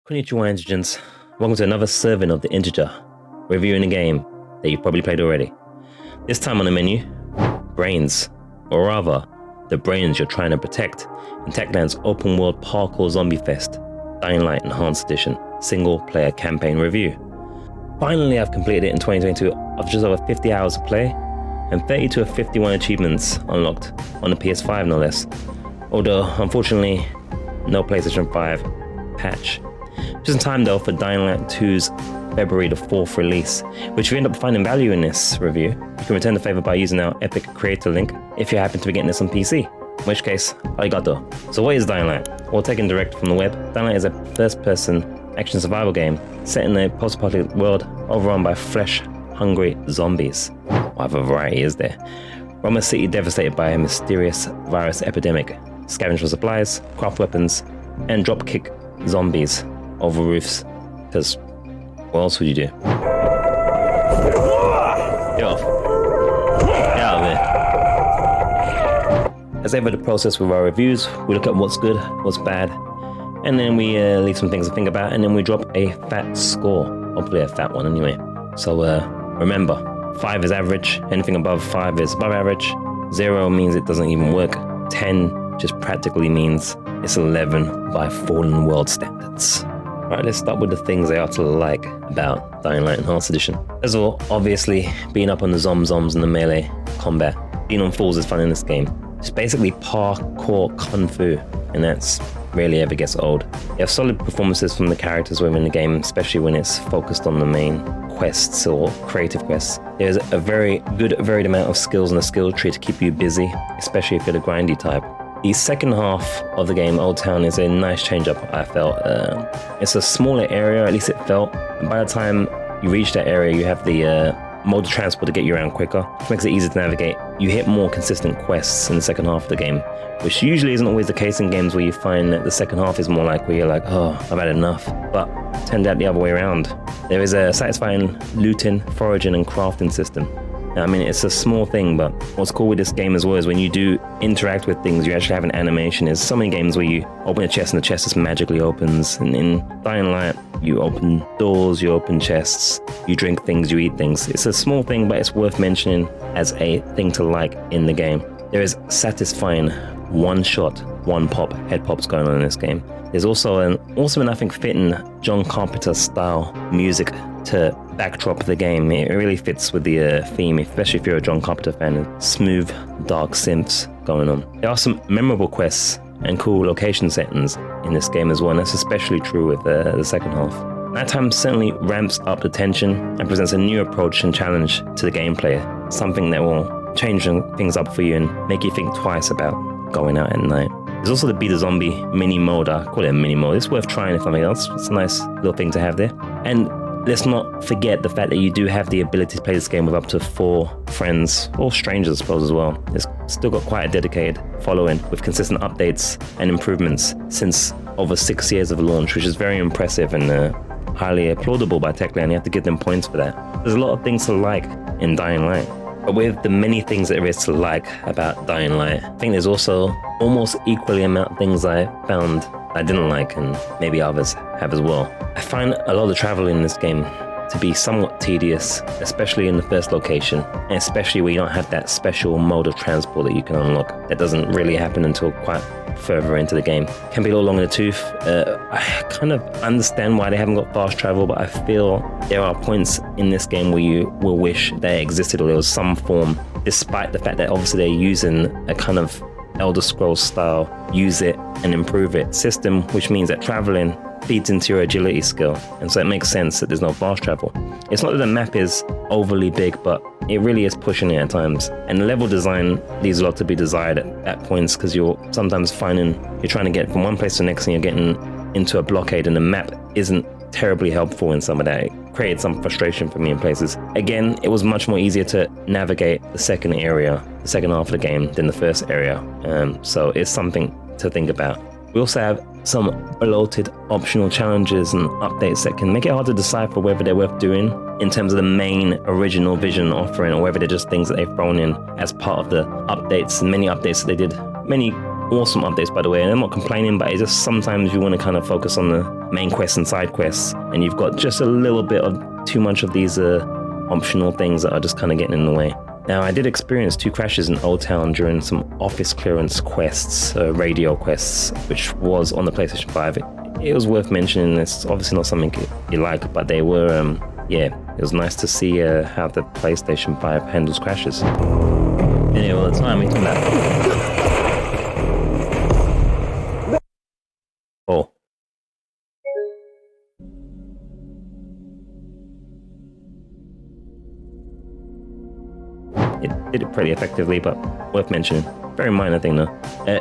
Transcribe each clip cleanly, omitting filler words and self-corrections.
Konnichiwa Integers, welcome to another serving of the Integer, reviewing a game that you've probably played already. This time on the menu, Brains, or rather, the brains you're trying to protect in Techland's open world parkour zombie fest, Dying Light Enhanced Edition, single player campaign review. Finally, I've completed it in 2022 after just over 50 hours of play, and 32 of 51 achievements unlocked on the PS5 no less, although unfortunately, no PlayStation 5 patch. Just in time though for Dying Light 2's February the 4th release, which if you end up finding value in this review, you can return the favour by using our Epic Creator link if you happen to be getting this on PC, in which case, arigato. So what is Dying Light? Well, taken direct from the web, Dying Light is a first-person action survival game set in a post-apocalyptic world overrun by flesh-hungry zombies. What other variety is there? Rome, a city devastated by a mysterious virus epidemic, scavenge for supplies, craft weapons, and drop-kick zombies over roofs, because what else would you do? Get off. Get out of there. As ever, the process with our reviews, we look at what's good, what's bad, and then we leave some things to think about, and then we drop a fat score. Hopefully a fat one anyway. So remember, 5 is average, anything above 5 is above average, 0 means it doesn't even work, 10 just practically means it's 11 by fallen world standards. Right, let's start with the things they are to like about Dying Light Enhanced Edition. First of all, obviously, being up on the zoms and the melee combat. Being on falls is fun in this game. It's basically parkour kung fu, and that's rarely ever gets old. You have solid performances from the characters within the game, especially when it's focused on the main quests or creative quests. There's a very good varied amount of skills in the skill tree to keep you busy, especially if you're the grindy type. The second half of the game, Old Town, is a nice change-up, I felt. It's a smaller area, at least it felt. And by the time you reach that area, you have the mode of transport to get you around quicker, which makes it easier to navigate. You hit more consistent quests in the second half of the game, which usually isn't always the case in games where you find that the second half is more like where you're like, oh, I've had enough. But it turned out the other way around. There is a satisfying looting, foraging, and crafting system. I mean, it's a small thing, but what's cool with this game as well is when you do interact with things, you actually have an animation. There's so many games where you open a chest and the chest just magically opens. And in Dying Light, you open doors, you open chests, you drink things, you eat things. It's a small thing, but it's worth mentioning as a thing to like in the game. There is satisfying one shot, one pop, head pops going on in this game. There's also an awesome and I think fitting John Carpenter style music to backdrop the game. It really fits with the theme, especially if you're a John Carpenter fan. Smooth, dark synths going on. There are some memorable quests and cool location settings in this game as well, and that's especially true with the second half. Nighttime certainly ramps up the tension and presents a new approach and challenge to the gameplay, something that will change things up for you and make you think twice about going out at night. There's also the Beat a Zombie mini mode. I call it a mini mode. It's worth trying if nothing else. It's a nice little thing to have there. And let's not forget the fact that you do have the ability to play this game with up to 4 friends, or strangers I suppose as well. It's still got quite a dedicated following with consistent updates and improvements since over 6 years of launch, which is very impressive and highly applaudable by Techland. You have to give them points for that. There's a lot of things to like in Dying Light. But with the many things that there is to like about Dying Light, I think there's also almost equally amount of things I found I didn't like, and maybe others have as well. I find a lot of travel in this game to be somewhat tedious, especially in the first location, and especially where you don't have that special mode of transport that you can unlock. That doesn't really happen until quite further into the game. Can be a little long in the tooth. I kind of understand why they haven't got fast travel, but I feel there are points in this game where you will wish they existed or there was some form, despite the fact that obviously they're using a kind of Elder Scrolls style use it and improve it system, which means that traveling feeds into your agility skill, and so it makes sense that there's no fast travel. It's not that the map is overly big, but it really is pushing it at times, and the level design leaves a lot to be desired at points, because you're sometimes finding you're trying to get from one place to the next and you're getting into a blockade and the map isn't terribly helpful in some of that. It created some frustration for me in places. Again, it was much more easier to navigate the second area, the second half of the game, than the first area, so it's something to think about. We also have some bloated optional challenges and updates that can make it hard to decipher whether they're worth doing in terms of the main original vision offering, or whether they're just things that they've thrown in as part of the updates, and many updates that they did, many awesome updates, by the way, and I'm not complaining, but it's just sometimes you want to kind of focus on the main quests and side quests, and you've got just a little bit of too much of these optional things that are just kind of getting in the way. Now, I did experience 2 crashes in Old Town during some office clearance quests, radio quests, which was on the PlayStation 5. It was worth mentioning. It's obviously not something you like, but they were, yeah, it was nice to see how the PlayStation 5 handles crashes. Anyway, all the time, it's that. Oh. It did it pretty effectively, but worth mentioning. Very minor thing though.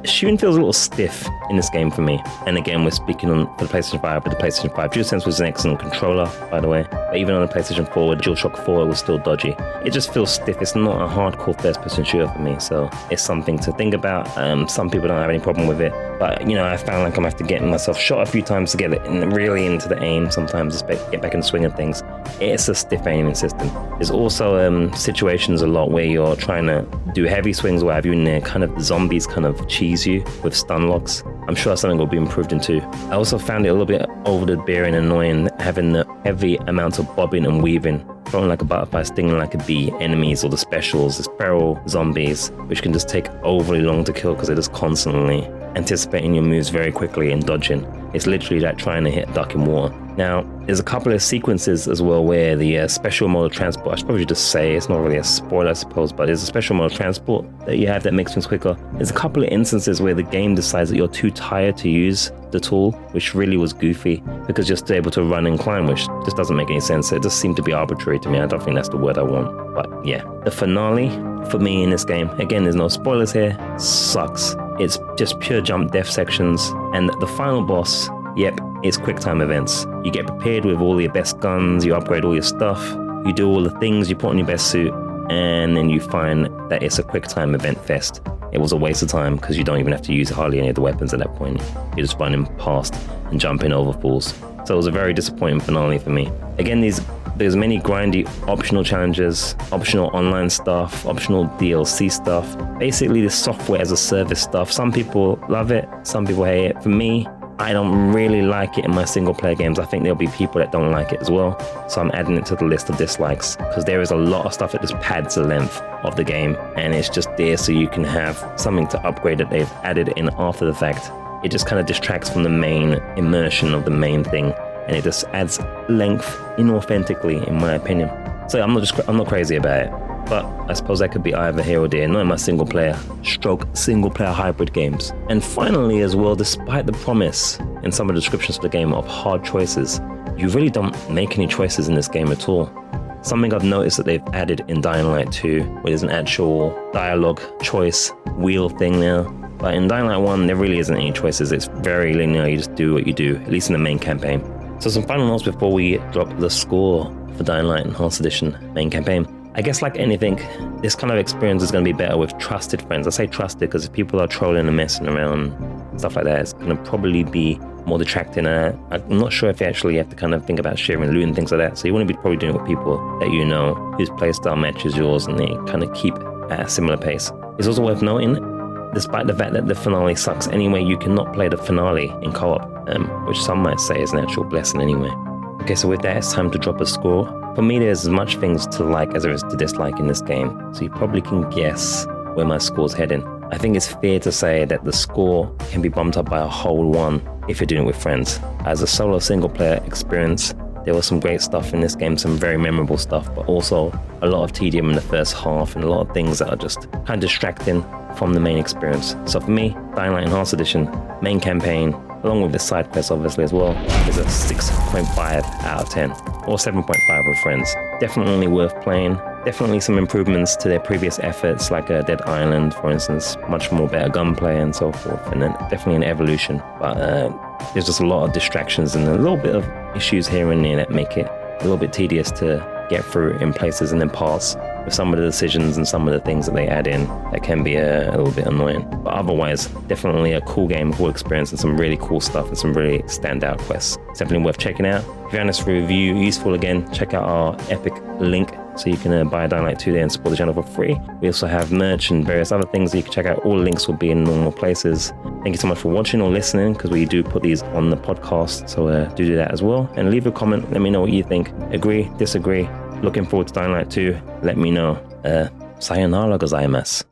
Shooting feels a little stiff in this game for me. And again, we're speaking for the PlayStation 5, but the PlayStation 5 DualSense was an excellent controller, by the way. But even on the PlayStation 4 with DualShock 4, it was still dodgy. It just feels stiff. It's not a hardcore first-person shooter for me, so it's something to think about. Some people don't have any problem with it, but you know, I found like I'm gonna have to get myself shot a few times to get it really into the aim. Sometimes get back in the swing of things. It's a stiff aiming system. There's also situations a lot where you're trying to do heavy swings, where have you in there, kind of zombies kind of cheese you with stun locks. I'm sure that's something will be improved into. I also found it a little bit over the beer and annoying having the heavy amounts of bobbing and weaving, throwing like a butterfly, stinging like a bee, enemies or the specials, the feral zombies, which can just take overly long to kill because they're just constantly anticipating your moves very quickly and dodging. It's literally like trying to hit a duck in water. Now, there's a couple of sequences as well where the special mode of transport, I should probably just say, it's not really a spoiler I suppose, but there's a special mode of transport that you have that makes things quicker. There's a couple of instances where the game decides that you're too tired to use the tool, which really was goofy, because you're still able to run and climb, which just doesn't make any sense. It just seemed to be arbitrary to me. I don't think that's the word I want. But yeah, the finale for me in this game, again, there's no spoilers here, sucks. It's just pure jump death sections, and the final boss, yep, it's quick time events. You get prepared with all your best guns, you upgrade all your stuff, you do all the things, you put on your best suit, and then you find that it's a quick time event fest. It was a waste of time because you don't even have to use hardly any of the weapons at that point. You're just running past and jumping over fools. So it was a very disappointing finale for me. Again, there's many grindy optional challenges, optional online stuff, optional DLC stuff, basically the software as a service stuff. Some people love it, some people hate it. For me, I don't really like it in my single player games. I think there'll be people that don't like it as well. So I'm adding it to the list of dislikes because there is a lot of stuff that just pads the length of the game, and it's just there so you can have something to upgrade that they've added in after the fact. It just kind of distracts from the main immersion of the main thing, and it just adds length inauthentically, in my opinion. So I'm not crazy about it. But I suppose that could be either here or there, not in my single player hybrid games. And finally as well, despite the promise in some of the descriptions for the game of hard choices, you really don't make any choices in this game at all. Something I've noticed that they've added in Dying Light 2, where there's an actual dialogue choice wheel thing now. But in Dying Light 1, there really isn't any choices. It's very linear, you just do what you do, at least in the main campaign. So some final notes before we drop the score for Dying Light Enhanced Edition main campaign. I guess like anything, this kind of experience is going to be better with trusted friends. I say trusted because if people are trolling and messing around, stuff like that, it's going to probably be more detracting. I'm not sure if you actually have to kind of think about sharing loot and things like that. So you want to be probably doing it with people that you know, whose playstyle matches yours, and they kind of keep at a similar pace. It's also worth noting, despite the fact that the finale sucks anyway, you cannot play the finale in co-op, which some might say is an actual blessing anyway. Okay, so with that, it's time to drop a score. For me, there's as much things to like as there is to dislike in this game, so you probably can guess where my score's heading. I think it's fair to say that the score can be bumped up by a whole 1 if you're doing it with friends. As a solo single player experience, there was some great stuff in this game, some very memorable stuff, but also a lot of tedium in the first half and a lot of things that are just kind of distracting from the main experience. So for me, Dying Light Enhanced Edition, main campaign, along with the side quests obviously as well, is a 6.5 out of 10, or 7.5 with friends. Definitely worth playing. Definitely some improvements to their previous efforts, like Dead Island, for instance, much more better gunplay and so forth, and then definitely an evolution. But there's just a lot of distractions and a little bit of issues here and there that make it a little bit tedious to get through in places and in parts, with some of the decisions and some of the things that they add in that can be a little bit annoying. But otherwise, definitely a cool game, cool experience, and some really cool stuff and some really standout quests. It's definitely worth checking out. If you found this review useful, again, check out our epic link So you can buy Dying Light 2 there and support the channel for free. We also have merch and various other things that you can check out. All links will be in normal places. Thank you so much for watching or listening, because we do put these on the podcast. So do that as well. And leave a comment. Let me know what you think. Agree, disagree. Looking forward to Dying Light 2. Let me know. Sayonara gozaimasu.